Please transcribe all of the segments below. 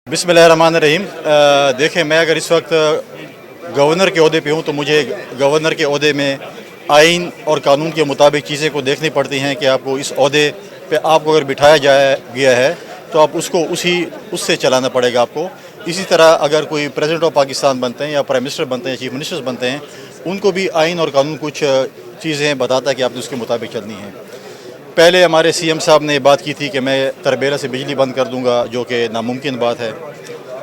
बिस्मिल्लाहिर्रहमानिर्रहीम। देखें, मैं अगर इस वक्त गवर्नर के ओहदे पे हूँ तो मुझे गवर्नर के ओहदे में आइन और कानून के मुताबिक चीज़ें को देखनी पड़ती हैं कि आपको इस ओहदे पे आपको अगर बिठाया गया है तो आप उसको उससे चलाना पड़ेगा आपको। इसी तरह अगर कोई प्रेसिडेंट ऑफ पाकिस्तान बनते हैं या प्राइम मिनिस्टर बनते हैं, चीफ मिनिस्टर्स बनते हैं, उनको भी आइन और कानून कुछ चीज़ें बताता है कि आपने उसके मुताबिक चलनी है। पहले हमारे सीएम साहब ने बात की थी कि मैं तरबेला से बिजली बंद कर दूंगा, जो कि नामुमकिन बात है।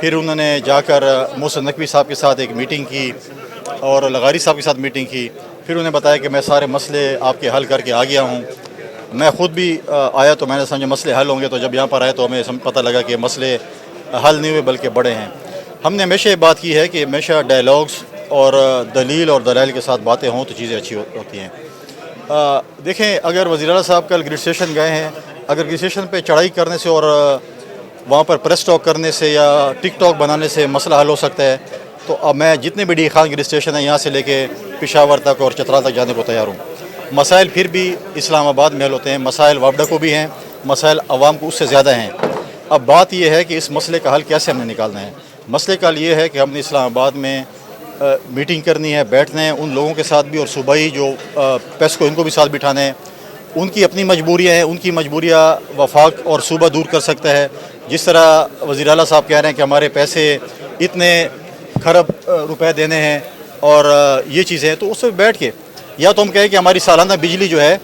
फिर उन्होंने जाकर मोहसिन नकवी साहब के साथ एक मीटिंग की और लगारी साहब के साथ मीटिंग की। फिर उन्हें बताया कि मैं सारे मसले आपके हल करके आ गया हूँ। मैं ख़ुद भी आया तो मैंने समझा मसले हल होंगे, तो जब यहाँ पर आए तो हमें पता लगा कि मसले हल नहीं हुए बल्कि बड़े हैं। हमने हमेशा ये बात की है कि हमेशा डायलॉग्स और दलील और दलाइल के साथ बातें हों तो चीज़ें अच्छी होती हैं। देखें, अगर वज़ीर आला साहब कल गिर स्टेशन गए हैं, अगर गिर स्टेशन पे चढ़ाई करने से और वहाँ पर प्रेस टॉक करने से या टिकटॉक बनाने से मसला हल हो सकता है, तो अब मैं जितने भी डी खान गिर स्टेशन है यहाँ से लेके पेशावर तक और चतरा तक जाने को तैयार हूँ। मसाइल फिर भी इस्लामाबाद में हल होते हैं, मसाइल वापडा को भी हैं, मसाइल अवाम को उससे ज़्यादा हैं। अब बात यह है कि इस मसले का हल कैसे हमने निकालना है। मसले का हल ये है कि हमने इस्लामाबाद में मीटिंग करनी है, बैठना है उन लोगों के साथ भी, और सूबाई जो पेस्को इनको भी साथ बिठाना है। उनकी अपनी मजबूरियाँ हैं, उनकी मजबूरियाँ वफाक और सूबा दूर कर सकता है। जिस तरह वज़ीर आला साहब कह रहे हैं कि हमारे पैसे इतने खरब रुपए देने हैं और ये चीज़ें हैं, तो उससे बैठ के या तो हम कहें कि हमारी सालाना बिजली जो है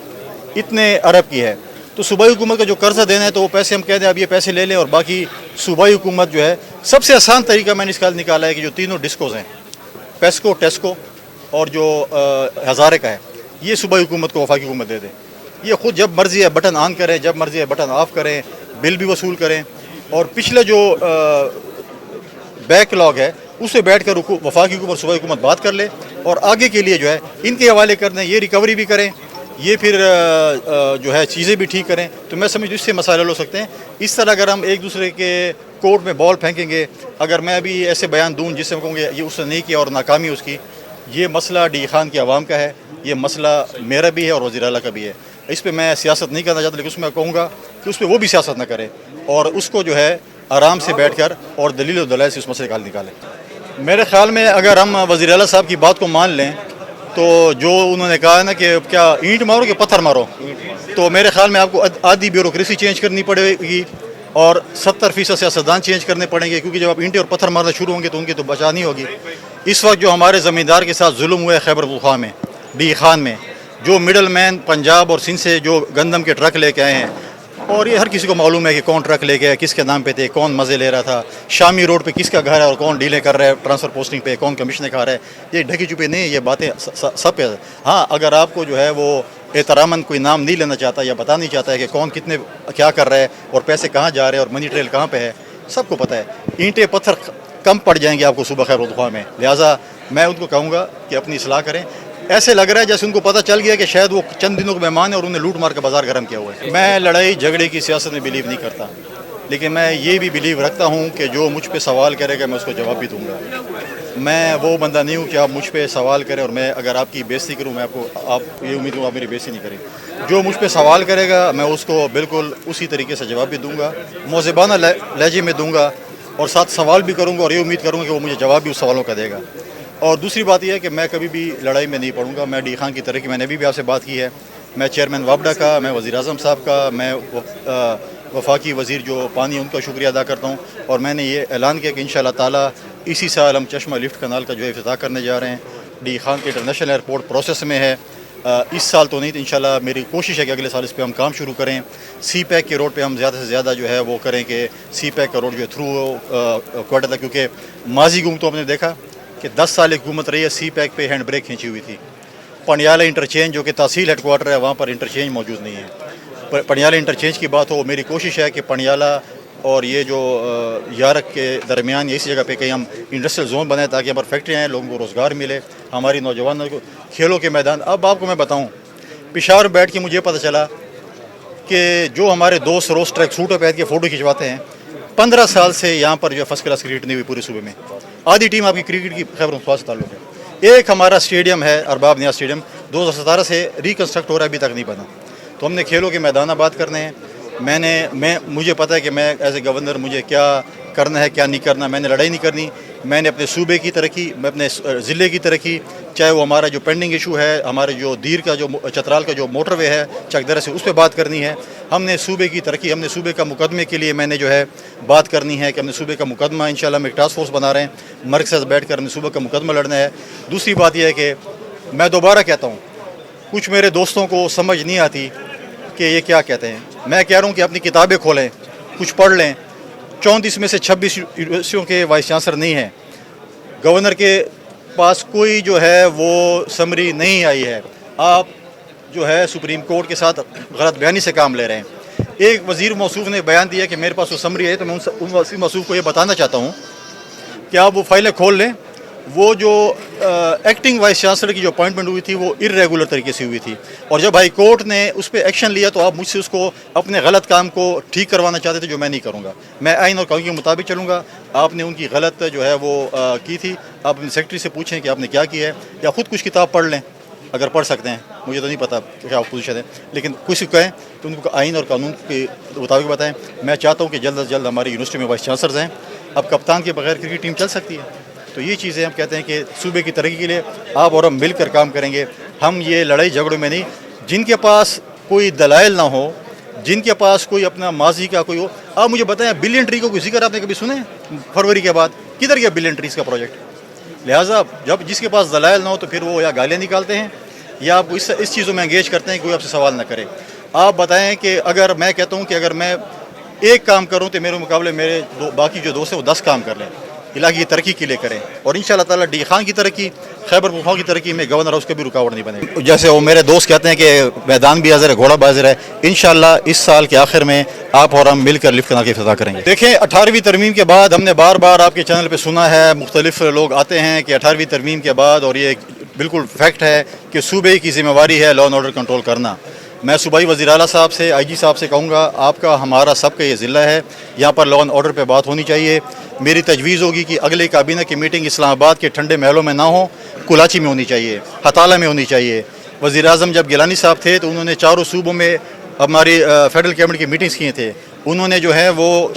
इतने अरब की है, तो सूबाई हुकूमत का जो कर्जा देना है तो वो पैसे हम कह दें अब ये पैसे ले लें, और बाकी सूबाई हुकूमत जो है, सबसे आसान तरीका मैंने इसका निकाला है कि जो तीनों डिस्कोज हैं, पेस्को, टेस्को और जो हज़ारे का है, ये सूबाई हुकूमत को वफाकी हुकूमत दे दे। ये ख़ुद जब मर्ज़ी है बटन ऑन करें, जब मर्ज़ी है बटन ऑफ़ करें, बिल भी वसूल करें, और पिछले जो बैकलॉग है उससे बैठ कर वफाकी हुकूमत और सूबाई हुकूमत बात कर ले, और आगे के लिए जो है इनके हवाले कर दें, ये रिकवरी भी करें, ये फिर जो है चीज़ें भी ठीक करें, तो मैं समझ इससे मसाइल हो सकते हैं। इस तरह अगर हम एक दूसरे के कोर्ट में बॉल फेंकेंगे, अगर मैं अभी ऐसे बयान दूँ जिससे मैं कहूँगा ये उसने नहीं किया और नाकामी उसकी, ये मसला डी खान की आवाम का है, ये मसला मेरा भी है और वज़ीर आला का भी है। इस पर मैं सियासत नहीं करना चाहता, लेकिन उसमें कहूँगा कि उस पर वो भी सियासत ना करे और उसको जो है आराम से बैठ कर और दलील और दलाइल से उस मसले का हल निकालें। मेरे ख़्याल में अगर हम वज़ीर आला साहब की बात को मान लें तो जो उन्होंने कहा है ना कि क्या ईंट मारो कि पत्थर मारो, तो मेरे ख़्याल में आपको आधी ब्यूरोक्रेसी चेंज करनी पड़ेगी और 70% सियासतदान चेंज करने पड़ेंगे, क्योंकि जब आप ईंटें और पत्थर मारना शुरू होंगे तो उनकी तो बचा नहीं होगी। इस वक्त जो हमारे ज़मींदार के साथ जुल्म हुआ है खैबर पख्तूनख्वा में, डी खान में, जो मिडल मैन पंजाब और सिंध से जो गंदम के ट्रक लेके आए हैं, और ये हर किसी को मालूम है कि कौन ट्रक लेके आया, किसके नाम पे थे, कौन मज़े ले रहा था, शामी रोड पे किसका घर है और कौन डीलें कर रहा है, ट्रांसफ़र पोस्टिंग पे कौन कमीशन खा रहा है, ये ढकी छुपी नहीं है, ये बातें सब पे। हाँ, अगर आपको जो है वो एहतरामन कोई नाम नहीं लेना चाहता या बता नहीं चाहता है कि कौन कितने क्या कर रहा है और पैसे कहाँ जा रहे हैं और मनी ट्रेल कहाँ पे है, सबको पता है। ईंटें पत्थर कम पड़ जाएंगे आपको सुबह खैबर पख्तूनख्वा में, लिहाजा मैं उनको कहूँगा कि अपनी इस्लाह करें। ऐसे लग रहा है जैसे उनको पता चल गया कि शायद वो चंद दिनों के मेहमान है और उन्हें लूट मार का बाजार गर्म किया हुआ है। मैं लड़ाई झगड़े की सियासत में बिलीव नहीं करता, लेकिन मैं ये भी बिलीव रखता हूँ कि जो मुझ पे सवाल करेगा मैं उसको जवाब भी दूंगा। मैं वो बंदा नहीं हूँ कि आप मुझ पे सवाल करें और मैं अगर आपकी बेइज्जती करूँ, मैं आप ये उम्मीद हूँ आप मेरी बेइज्जती नहीं करें। जो मुझ पे सवाल करेगा मैं उसको बिल्कुल उसी तरीके से जवाब भी दूंगा, मौज़बाना लहजे में दूंगा, और साथ सवाल भी करूँगा और ये उम्मीद करूँगा कि वो मुझे जवाब भी उस सवालों का देगा। और दूसरी बात यह है कि मैं कभी भी लड़ाई में नहीं पड़ूंगा। मैं डी खान की तरह की, मैंने अभी भी आपसे बात की है, मैं चेयरमैन वापडा का, मैं वज़ीर आज़म साहब का, मैं वफाकी वज़ीर जो पानी उनका शुक्रिया अदा करता हूँ, और मैंने ये ऐलान किया कि इंशाअल्लाह ताला इसी साल हम चश्मा लिफ्ट कनाल का जो है इफ्तिताह करने जा रहे हैं। डी खान के इंटरनेशनल एयरपोर्ट प्रोसेस में है, इस साल तो नहीं, तो इंशाअल्लाह मेरी कोशिश है कि अगले साल इस पर हम काम शुरू करें। सी पैक के रोड पे हम ज़्यादा से ज़्यादा जो है वो करें कि सी पैक का रोड जो है थ्रू क्वार्टर तक, क्योंकि माजी गुम तो आपने देखा कि 10 साल हुकूमत रही है, सी पैक पे हैंड ब्रेक खींची हुई थी। पनियाला इंटरचेंज जो कि तहसील हेडक्वार्टर है, वहाँ पर इंटरचेंज मौजूद नहीं है। पनियाला इंटरचेंज की बात हो, मेरी कोशिश है कि पनियाला और ये जो यारक के दरमियान इसी जगह पे कहीं हम इंडस्ट्रियल जोन बनाए ताकि हमारी फैक्ट्रियाँ हैं, लोगों को रोज़गार मिले, हमारी नौजवानों को खेलों के मैदान। अब आपको मैं बताऊँ, पेशावर बैठ के मुझे पता चला कि जो हमारे दोस्त रोज़ ट्रैक सूटों पहन के फ़ोटो खिंचवाते हैं, 15 साल से यहाँ पर जो फर्स्ट क्लास क्रिकेट नहीं हुई पूरे सूबे में। आधी टीम आपकी क्रिकेट की खैबर पख्तूनख्वा से ताल्लुक़ है। एक हमारा स्टेडियम है अरबाब नियाज़ स्टेडियम, 2017 से रिकन्स्ट्रक्ट हो रहा है, अभी तक नहीं बना। तो हमने खेलों के मैदान बात करने हैं। मुझे पता है कि मैं एज ए गवर्नर मुझे क्या کرنا ہے کیا نہیں کرنا. میں نے لڑائی نہیں کرنی. میں نے اپنے صوبے کی ترقی, میں اپنے ضلع کی ترقی, چاہے وہ ہمارا جو پینڈنگ ایشو ہے, ہمارے جو دیر کا جو چترال کا جو موٹر وے ہے چک درہ سے, اس پہ بات کرنی ہے. ہم نے صوبے کی ترقی, ہم نے صوبے کا مقدمے کے لیے میں نے جو ہے بات کرنی ہے کہ ہم نے صوبے کا مقدمہ انشاءاللہ ہم ایک ٹاسک فورس بنا رہے ہیں, مرکز سے بیٹھ کر ہم نے صوبے کا مقدمہ لڑنا ہے. دوسری بات یہ ہے کہ میں دوبارہ کہتا ہوں, کچھ میرے دوستوں کو سمجھ نہیں آتی کہ یہ کیا کہتے ہیں. میں کہہ رہا ہوں کہ اپنی کتابیں کھولیں, کچھ پڑھ لیں. 34 میں سے 26 یونیورسٹیوں کے وائس چانسلر نہیں ہیں. گورنر کے پاس کوئی جو ہے وہ سمری نہیں آئی ہے. آپ جو ہے سپریم کورٹ کے ساتھ غلط بیانی سے کام لے رہے ہیں. ایک وزیر موصوف نے بیان دیا کہ میرے پاس وہ سمری ہے, تو میں ان وزیر موصوف کو یہ بتانا چاہتا ہوں کہ آپ وہ فائلیں کھول لیں. وہ جو ایکٹنگ وائس چانسلر کی جو اپوائنٹمنٹ ہوئی تھی وہ ارریگولر طریقے سے ہوئی تھی, اور جب ہائی کورٹ نے اس پہ ایکشن لیا تو آپ مجھ سے اس کو اپنے غلط کام کو ٹھیک کروانا چاہتے تھے, جو میں نہیں کروں گا. میں آئین اور قانون کے مطابق چلوں گا. آپ نے ان کی غلط جو ہے وہ کی تھی, آپ اپنے سیکرٹری سے پوچھیں کہ آپ نے کیا کیا ہے, یا خود کچھ کتاب پڑھ لیں اگر پڑھ سکتے ہیں. مجھے تو نہیں پتا کیا پوزیشن ہے, لیکن کچھ کہیں تو ان کو آئین اور قانون کے مطابق بتائیں. میں چاہتا ہوں کہ جلد از جلد ہماری یونیورسٹی میں وائس چانسلرز ہیں. اب کپتان کے بغیر کرکٹ ٹیم چل سکتی ہے؟ تو یہ چیزیں ہم کہتے ہیں کہ صوبے کی ترقی کے لیے آپ اور ہم مل کر کام کریں گے. ہم یہ لڑائی جھگڑوں میں نہیں, جن کے پاس کوئی دلائل نہ ہو, جن کے پاس کوئی اپنا ماضی کا کوئی ہو. آپ مجھے بتائیں بلین ٹری کو کوئی ذکر آپ نے کبھی سنے فروری کے بعد؟ کدھر گیا بلین ٹریز کا پروجیکٹ؟ لہٰذا جب جس کے پاس دلائل نہ ہو تو پھر وہ یا گالیاں نکالتے ہیں یا آپ اس چیزوں میں انگیج کرتے ہیں کہ کوئی آپ سے سوال نہ کرے. آپ بتائیں کہ اگر میں کہتا ہوں کہ اگر میں ایک کام کروں تو میرے مقابلے میرے باقی جو دوست ہیں وہ 10 کام کر لیں, علاقے کی ترقی کے لیے کریں, اور انشاءاللہ تعالیٰ ڈی خان کی ترقی, خیبر پختونخوا کی ترقی میں گورنر ہاؤس کا بھی رکاوٹ نہیں بنے گا. جیسے وہ میرے دوست کہتے ہیں کہ میدان بھی حاضر ہے, گھوڑا بھی حاضر ہے. انشاءاللہ اس سال کے آخر میں آپ اور ہم مل کر لفٹ کنال کی افتتاح کریں گے. دیکھیں 18ویں ترمیم کے بعد ہم نے بار بار آپ کے چینل پہ سنا ہے, مختلف لوگ آتے ہیں کہ 18ویں ترمیم کے بعد, اور یہ بالکل فیکٹ ہے کہ صوبے کی ذمہ داری ہے لا اینڈ آرڈر کنٹرول کرنا. میں صوبائی وزیر اعلیٰ صاحب سے, آئی جی صاحب سے کہوں گا, آپ کا ہمارا سب کا یہ ضلع ہے, یہاں پر لا اینڈ آرڈر پہ بات ہونی چاہیے. میری تجویز ہوگی کہ اگلے کابینہ کی میٹنگ اسلام آباد کے ٹھنڈے محلوں میں نہ ہو, کلاچی میں ہونی چاہیے, ہتالہ میں ہونی چاہیے. وزیر اعظم جب گیلانی صاحب تھے تو انہوں نے چاروں صوبوں میں ہماری فیڈرل کیبنٹ کی میٹنگز کیے تھے. انہوں نے جو ہے وہ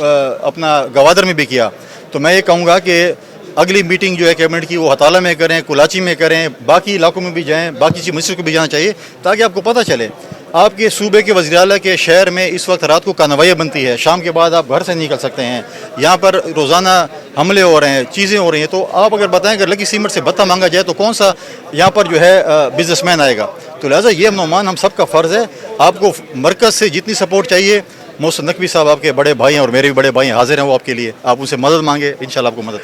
اپنا گوادر میں بھی کیا. تو میں یہ کہوں گا کہ اگلی میٹنگ جو ہے کیبنٹ کی وہ ہتالہ میں کریں, کلاچی میں کریں, باقی علاقوں میں بھی جائیں, باقی چیف منسٹر کو بھی جانا چاہیے, تاکہ آپ کو پتہ چلے. آپ کے صوبے کے وزیر اعلیٰ کے شہر میں اس وقت رات کو کانوائیاں بنتی ہے, شام کے بعد آپ گھر سے نہیں نکل سکتے ہیں, یہاں پر روزانہ حملے ہو رہے ہیں, چیزیں ہو رہی ہیں. تو آپ اگر بتائیں کہ لکی سیمنٹ سے بتہ مانگا جائے تو کون سا یہاں پر جو ہے بزنس مین آئے گا؟ تو لہٰذا یہ نعمان ہم سب کا فرض ہے. آپ کو مرکز سے جتنی سپورٹ چاہیے, محسن نقوی صاحب آپ کے بڑے بھائی ہیں اور میرے بھی بڑے بھائی حاضر ہیں, وہ آپ کے لیے, آپ ان سے مدد مانگے, انشاءاللہ آپ کو مدد